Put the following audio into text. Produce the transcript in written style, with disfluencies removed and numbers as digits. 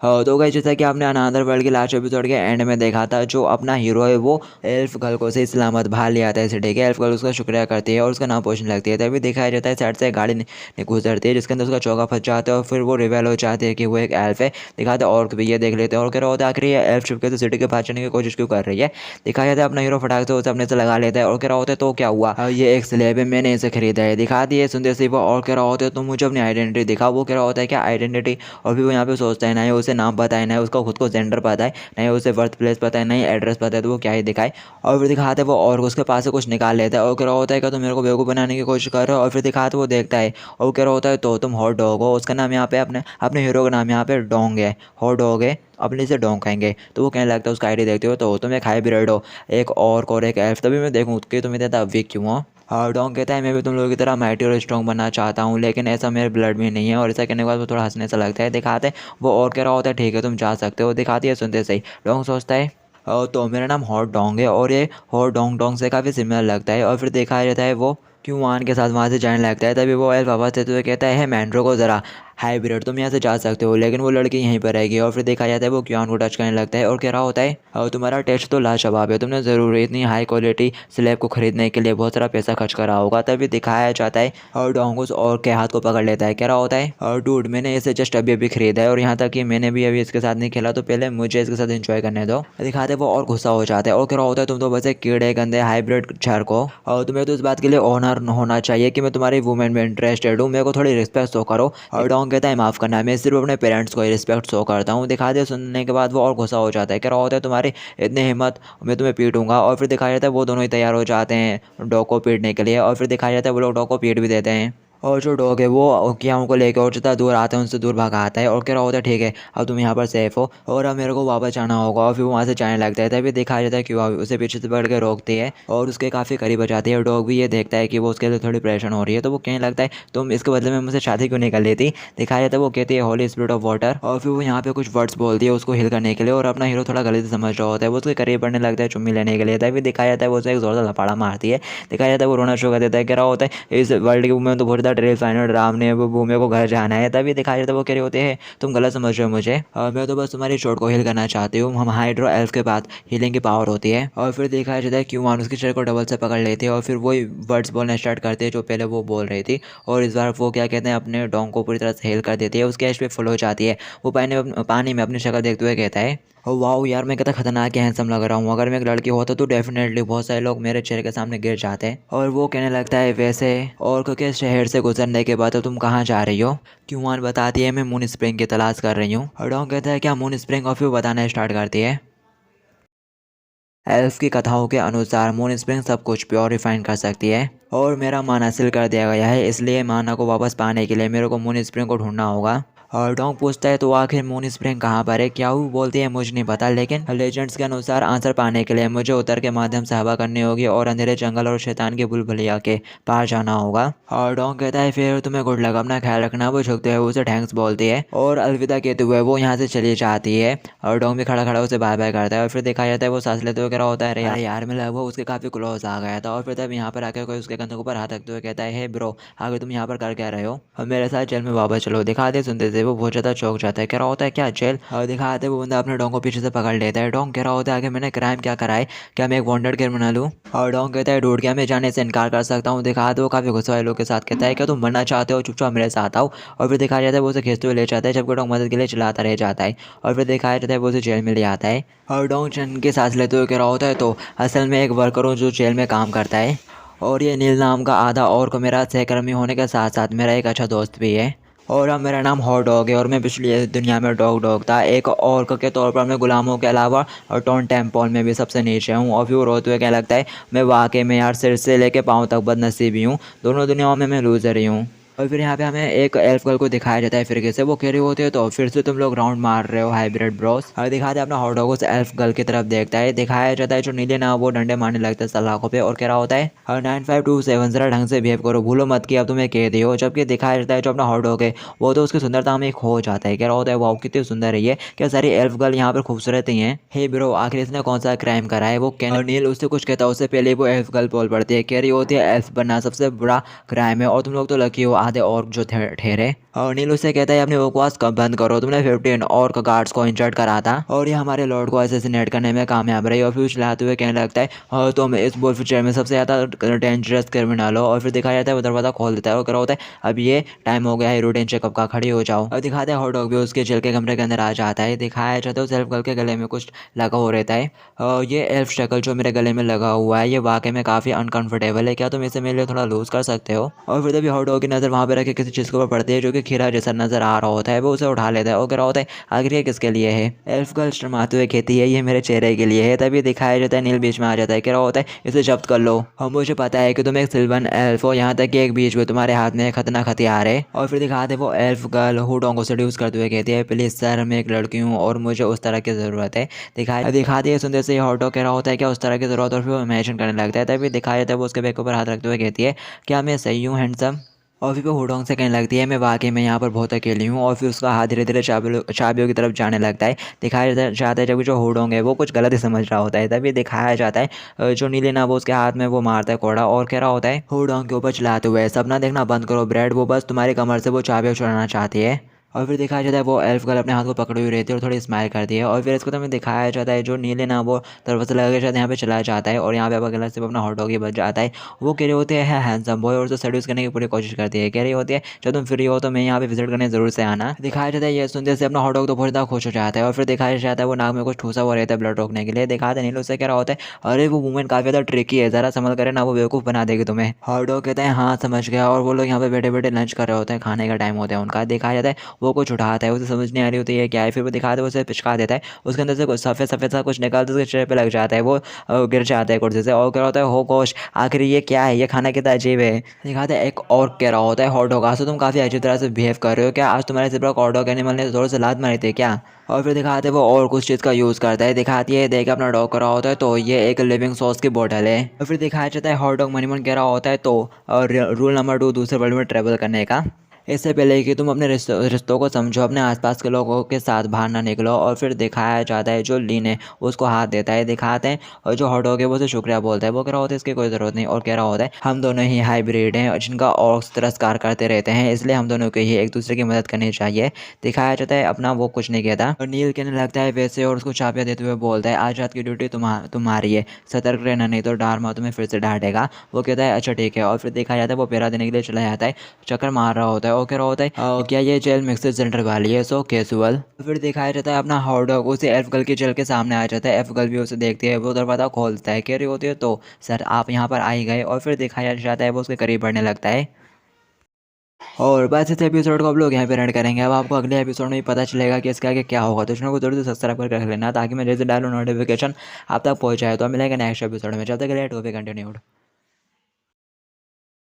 तो गाइस जैसा कि आपने अनदर वर्ल्ड के लास्ट एपिसोड के एंड में देखा था, जो अपना हीरो है वो एल्फ गर्ल को सही सलामत बाहर ले आता है सिटी के। एल्फ गर्ल उसका शुक्रिया करती है और उसका नाम पोषण लगती है। तभी दिखाया जाता है साइड से गाड़ी गुजरती है जिसके अंदर उसका चौका फंस जाता है और फिर वो रिवेल हो जाती है कि वो एक एल्फ है। दिखाते हैं और भी ये देख लेते हैं और कह रहा होता है आखिर ये एल्फ शिप के तो सिटी के पास जाने की कोशिश क्यों कर रही है। दिखाया जाता है अपना हीरो फटाक से उसे अपने से लगा लेता है और कह रहा होता है तो क्या हुआ, ये एक स्लेब है, मैंने इसे खरीदा है। दिखा दिए सुनते से वो और कह रहा होता है तो मुझे अपनी आइडेंटिटी दिखा। वो कह रहा होता है क्या आइडेंटिटी, और भी वो यहाँ पे सोचता है ना ही उसे नाम पता है, ना ही उसका खुद को जेंडर पता है, ना ही उसे बर्थ प्लेस पता है, ना ही एड्रेस पता है, तो वो क्या ही दिखाए। और फिर दिखाते वो और उसके पास से कुछ निकाल लेता है और कह रहा होता है कि तुम मेरे को बेवकूफ़ बनाने की कोशिश कर रहे हो। और फिर दिखाते वो देखता है और कह रहा होता है तो तुम हॉट डॉग हो। उसका नाम यहाँ पे अपने अपने हीरो का नाम यहाँ पे डोंग है, हॉट डॉग है, अपने से डोंग कहेंगे। तो वो कहने लगता है उसका आईडी देखते हो तो तुम एक हाइब्रिड हो, एक ऑर्क और एक एल्फ, तभी मैं देखूँ कि तुम इतना वीक क्यों हो। और डोंग कहता है मैं भी तुम लोगों की तरह माइटी और स्ट्रॉन्ग बनना चाहता हूँ, लेकिन ऐसा मेरे ब्लड में नहीं है। और ऐसा कहने के बाद वो थोड़ा हंसने सा लगता है। दिखाते वो और कह रहा होता है ठीक है तुम जा सकते हो। दिखाती है सुनते सही डोंग सोचता है तो मेरा नाम हॉट डोंग है और ये हॉट डोंग डोंग से काफ़ी सिमिलर लगता है। और फिर देखा जाता है वो क्यों वान के साथ वहाँ से जाने लगता है। तभी वो एल्फ आवाज़ देते हुए कहता है मैंड्रो को ज़रा हाइब्रिड तुम यहाँ से जा सकते हो, लेकिन वो लड़की यहीं पर रहेगी। और फिर देखा जाता है वो क्यों को टच करने लगता है और कह रहा होता है तुम्हारा टेस्ट तो लाजवाब है, तुमने ज़रूर इतनी हाई क्वालिटी स्लैब को खरीदने के लिए बहुत सारा पैसा खर्च करा होगा। तभी दिखाया जाता है और डोंगुस और के हाथ को पकड़ लेता है। कह रहा होता है और डूड मैंने इसे जस्ट अभी अभी खरीदा है और यहाँ तक कि मैंने भी अभी इसके साथ नहीं खेला, तो पहले मुझे इसके साथ एंजॉय करने दो। दिखाते वो और गुस्सा हो जाता है और कह रहा होता है तुम तो बस एक कीड़े गंदे हाइब्रिड छर को, और तुम्हें तो इस बात के लिए ऑनर होना चाहिए कि मैं तुम्हारी वुमेन में इंटरेस्टेड हूँ, मेरे को थोड़ी रिस्पेक्ट शो करो। और डोंग कहता है माफ़ करना, मैं सिर्फ अपने पेरेंट्स को ही रिस्पेक्ट शो करता हूँ। दिखा दे सुनने के बाद वो और गुस्सा हो जाता है। कह रहा होता है तुम्हारी इतनी हिम्मत, मैं तुम्हें पीटूंगा। और फिर दिखाया जाता है वो दोनों ही तैयार हो जाते हैं डॉग को पीटने के लिए। और फिर दिखाया जाता है वो लोग डॉग को पीट भी देते हैं और जो डॉग है वो कियाओं को लेकर और जितना दूर आता है उनसे दूर भगाता है और कह रहा होता है ठीक है अब तुम यहाँ पर सेफ हो और अब मेरे को वापस जाना होगा। और फिर वो वहाँ से जाने लगता है। तभी दिखाया जाता है कि वो उसे पीछे से पकड़ के रोकती है और उसके काफ़ी करीब आ जाती है। डॉग भी ये देखता है कि वो उसके लिए थोड़ी परेशान हो रही है, तो वो कहने लगता है तुम इसके बदले में मुझसे शादी क्यों नहीं कर लेती। दिखाया जाता है वो कहती है होली स्पिरिट ऑफ वाटर। और फिर वो यहाँ पे कुछ वर्ड्स बोलती है उसको हिल करने के लिए और अपना हीरो थोड़ा गलत समझ रहा होता है, वो उसके करीब बढ़ने लगता है चुम्मी लेने के लिए। तभी दिखाया जाता है वो उसे एक जोरदार लपाड़ा मारती है। दिखाया जाता है वो रोना शुरू कर देता है। कह रहा होता है इस वर्ल्ड के में तो बहुत ज़्यादा ट्रेल फाइनल ने वो भूमि को घर जाना है। तभी दिखाया जाता है वो कह रहे होते हैं तुम गलत समझ रहे हो मुझे, और मैं तो बस तुम्हारी चोट को हील करना चाहती हूँ। हम हाइड्रो एल्फ के पास हीलिंग की पावर होती है। और फिर दिखाया जाता है क्यों मान उसकी चेयर को डबल से पकड़ लेती है और फिर वही वर्ड्स बोलना स्टार्ट करते हैं जो पहले वो बोल रही थी। और इस बार वो क्या कहते हैं अपने डोंग को पूरी तरह से हील कर देती है, उसकी एच पे फुल हो जाती है। वो पानी में अपनी शक्ल देखते हुए कहता है वाह यार मैं कितना खतरनाक हैंडसम लग रहा हूँ, अगर मैं एक लड़की होता तो डेफिनेटली बहुत सारे लोग मेरे चेहरे के सामने गिर जाते हैं। और वो कहने लगता है वैसे और क्योंकि शहर से गुजरने के बाद तो तुम कहाँ जा रही हो। क्यूआन बताती है मैं मून स्प्रिंग की तलाश कर रही हूँ। और डोंग कहता है क्या मून स्प्रिंग, और फिर बताना स्टार्ट करती है एल्फ की कथाओं के अनुसार मून स्प्रिंग सब कुछ प्योर रिफाइन कर सकती है और मेरा मान हासिल कर दिया गया है, इसलिए माना को वापस पाने के लिए मेरे को मून स्प्रिंग को ढूंढना होगा। और डोंग पूछता है तो आखिर मून स्प्रिंग कहाँ पर है। क्या वो बोलती है मुझे नहीं पता, लेकिन लेजेंड्स के अनुसार आंसर पाने के लिए मुझे उतर के माध्यम से हवा करनी होगी और अंधेरे जंगल और शैतान के बुलबुलिया के पार जाना होगा। और डोंग कहता है फिर तुम्हें गुड लक, अपना ख्याल रखना। वो झुकते हुए उसे थैंक्स बोलती है और अलविदा कहते हुए वो यहाँ से चली जाती है। और डोंग भी खड़ा खड़ा उसे बाय बाय करता है। और फिर देखा जाता है वो सांस लेते हुए कह रहा होता है अरे यार मैं लगभग उसके काफ़ी क्लोज आ गया था। और फिर तब यहाँ पर आकर कोई उसके कंधे के ऊपर हाथ रखते हुए कहता है हे ब्रो आगे तुम यहाँ पर कर क्या रहे हो, और मेरे साथ जेल में वापस चलो। दिखा दे सुनते थे वो बहुत ज़्यादा चौंक जाता है। कह रहा होता है क्या जेल, और दिखाते वो बंदा अपने डोंग को पीछे से पकड़ लेता है। डोंग कह रहा होता है आगे मैंने क्राइम क्या करा है, क्या मैं एक वांटेड क्रिमिनल हूँ। और डोंग कहता है डूड क्या मैं जाने से इनकार कर सकता हूँ। दिखाते वो काफ़ी गुस्सा वाले लोग के साथ कहता है क्या तुम मरना चाहते हो, चुपचाप मेरे साथ आओ। और फिर दिखाया जाता है वो उसे खींचते हुए ले जाता है जबकि डोंग मदद के लिए चिल्लाता रह जाता है। और फिर दिखाया जाता है वो उसे जेल में ले आता है और डोंग चैन के सांस लेते हुए कह रहा होता है तो असल में एक वर्कर हूँ जो जेल में काम करता है और ये नील नाम का आधा और को मेरा सहकर्मी होने के साथ साथ मेरा एक अच्छा दोस्त भी है। और अब मेरा नाम हॉट डॉग है और मैं पिछली दुनिया में डॉग था, एक ऑर्क के तौर पर मैं गुलामों के अलावा और टॉन टेम्पल में भी सबसे नीचे हूँ। और फिर वो रोते हुए क्या लगता है मैं वाकई में यार सिर से लेके पाँव तक बदनसीबी हूँ, दोनों दुनियाओं में मैं लूजर ही हूँ। और फिर यहाँ पे हमें एक एल्फ गर्ल को दिखाया जाता है फिर से वो कह रही होती है तो फिर से तुम लोग राउंड मार रहे हो हाइब्रिड ब्रोस। और दिखाते अपना हॉट डॉग उस एल्फ गर्ल की तरफ देखता है। दिखाया जाता है जो नीले ना वो डंडे मारने लगता है सलाखों पे और कह रहा होता है 9527 जरा ढंग से बिहेव करो, भूलो मत कि अब तुम्हें कह दी हो। जबकि दिखाया जाता है जो अपना हॉट डॉग है वो तो उसकी सुंदरता में खो जाता है। कह रहा होता है वाह कितनी सुंदर है ये, क्या सारी एल्फ गर्ल यहाँ पर खूबसूरत ही हैं। हे ब्रो आखिर इसने कौन सा क्राइम करा है। वो नील उससे कुछ कहता है, उससे पहले वो एल्फ गर्ल बोल पड़ती है। कह रही होती है एल्फ बनना सबसे बड़ा क्राइम है और तुम लोग तो लकी हो आधे और जो ठहरे। और नील उससे कहता है अपनी बकवास कब बंद करो, तुमने 15 और गार्ड्स को इंजर्ड करा था और ये हमारे लॉर्ड को असैसिनेट करने में कामयाब रही। और फिर चिल्लाते हुए कहने लगता है तुम इस बोल फ्यूचर में सबसे ज़्यादा डेंजरस क्रिमिनल हो। और फिर दिखाया जाता है वो दरवाज़ा खोल देता है और क्या होता है अब ये टाइम हो गया है रूटीन चेकअप का, खड़ी हो जाओ। और दिखाते हैं हॉट डॉग भी उसके जेल के कमरे के अंदर आ जाता है। दिखाया जाता है सेल्फ गर्ल के गले में कुछ लगा हो रहता है। ये एल्फ शक्ल जो मेरे गले में लगा हुआ है ये वाकई में काफ़ी अनकंफर्टेबल है, क्या तुम इसे मेरे लिए थोड़ा लूज़ कर सकते हो। और फिर तभी हॉट डॉग की नज़र वहाँ पे रखे किसी चीज़ के ऊपर पड़ती है जो कि खीरा जैसा नजर आ रहा होता है। वो उसे उठा लेता है और कह रहा होता है आखिर ये किसके लिए है। एल्फ गर्ल शर्माते हुए कहती है ये मेरे चेहरे के लिए है। तभी दिखाया जाता है नील बीच में आ जाता है, कह रहा होता है इसे जब्त कर लो। और मुझे पता है कि तुम एक सिल्वन एल्फ हो, यहाँ तक कि एक बीच में तुम्हारे हाथ में एक खतरनाक हथियार है। और फिर दिखाते वो एल्फ गर्ल हुडोंग को सेड्यूस करते हुए कहती है प्लीज़ सर मैं एक लड़की हूँ और मुझे उस तरह की ज़रूरत है। दिखाती है सुनते से ही हॉट डॉग कह रहा होता है क्या उस तरह की ज़रूरत, और फिर वो इमेजिन करने लगता है। तभी दिखाया जाता है वो उसके बैग के ऊपर हाथ रखते हुए कहती है क्या मैं सही हूँ हैंडसम। और फिर वो हुडोंग से कहने लगती है मैं वाकई में यहाँ पर बहुत अकेली हूँ। और फिर उसका हाथ धीरे धीरे चाबियों की तरफ जाने लगता है। दिखाया जाता है जब जो हुडोंग है वो कुछ गलत ही समझ रहा होता है। तभी दिखाया जाता है जो नीले ना वो उसके हाथ में वो मारता है कोड़ा और कह रहा होता है हुडोंग के ऊपर चलाते हुए सपना देखना बंद करो ब्रेड, वो बस तुम्हारी कमर से वो चाबियाँ चुराना चाहती है। और फिर दिखाया जाता है वो एल्फ गर्ल अपने हाथ को पकड़ी हुई रहती है और थोड़ी स्माइल करती है। और फिर इसको तो हमें दिखाया जाता है जो नीले ना वो दरवाजा लगा के शायद यहाँ पे चला जाता है और यहाँ पे अगला से अपना हॉट डॉग ही बच जाता है। वो कह रही होती है हैंडसम बॉय और उसे सेड्यूस करने की पूरी कोशिश करती है। कह रही होती है जब तुम फ्री हो तो मैं यहाँ पे विजिट करने जरूर से आना। दिखाया जाता है ये सुनते से अपना हॉट डॉग तो बहुत ज़्यादा खुश हो जाता है। और फिर दिखाया जाता है वो नाक में कुछ ठूसा हुआ रहता है ब्लड रोकने के लिए। दिखाते नील उससे कह रहा होता है अरे वो वूमेन काफ़ी ज़्यादा ट्रिकी है, ज़रा संभल करे ना वो बेवकूफ़ बना देगी तुम्हें। हॉट डॉग कहते हैं हाँ समझ गया। और वो लोग यहाँ पे बैठे बैठे लंच कर रहे होते हैं, खाने का टाइम होता है उनका। दिखाया जाता है वो कुछ उठाता है, उसे समझ नहीं आ रही होती है क्या है। फिर वो दिखाते हैं उसे पिचका देता है, उसके अंदर से कुछ सफ़ेद सफ़ेद सा कुछ निकालता है उसके चेहरे पे लग जाता है। वो गिर जाता है कुर्सी से और कह रहा होता है हो गोश आखिर ये क्या है, ये खाना कितना अजीब है। दिखाते हैं एक और कह रहा होता है हॉट डॉग आज तो तुम काफ़ी अच्छी तरह से बिहेव कर रहे हो, क्या आज तुम्हारे सिर पर हॉट डॉग एनिमल ने जोर से लात मारी थी क्या। और फिर दिखाते वो और कुछ चीज़ का यूज़ करता है। दिखाती है देख अपना डॉग कर रहा होता है तो ये एक लिविंग सॉस की बोतल है। और फिर दिखाया जाता है हॉट डॉग मनी मन कह रहा होता है तो रूल नंबर 2 दूसरे वर्ल्ड में ट्रेवल करने का, इससे पहले कि तुम अपने रिश्तों को समझो अपने आसपास के लोगों के साथ बाहर ना निकलो। और फिर दिखाया जाता है जो लीन है उसको हाथ देता है। दिखाते हैं और जो हॉट डॉग है वो उसे शुक्रिया बोलता है। वो कह रहा होता है इसकी कोई ज़रूरत नहीं और कह रहा होता है हम दोनों ही हाइब्रिड हैं जिनका ऑक्स तिरस्कार करते रहते हैं, इसलिए हम दोनों को ही एक दूसरे की मदद करनी चाहिए। दिखाया जाता है अपना वो कुछ नहीं कहता और नील कहने लगता है वैसे और उसको चाबियाँ देते हुए बोलता है आज रात की ड्यूटी तुम्हारी है, सतर्क रहना नहीं तो डार्मा तुम्हें फिर से डांटेगा। वो कहता है अच्छा ठीक है। और फिर दिखाया जाता है वो पैरा देने के लिए चला जाता है, चक्कर मार रहा होता है और कह रहा होता है क्या ये जेल मिक्सर सेंटर वाली है सो कैजुअल। फिर दिखाया जाता है अपना हॉट डॉग उसे एल्फ गर्ल की जेल के सामने आ जाता है। एल्फ गर्ल भी उसे देखती है, वो दरवाज़ा खोलता है, कह रही होती है तो सर आप यहाँ पर आई गए। और फिर दिखाया जाता है वो उसके करीब बढ़ने लगता है। और बस इस एपिसोड को आप लोग यहाँ पे एंड करेंगे। अब आपको अगले एपिसोड में ही पता चलेगा कि इसका आगे क्या होगा, तो चैनल को जरूर से सब्सक्राइब कर रख लेना ताकि मैं जैसे डालूँ नोटिफिकेशन आप तक पहुँच जाए। तो मिलेंगे नेक्स्ट एपिसोड में, जब तक के लिए टू बी कंटिन्यूड।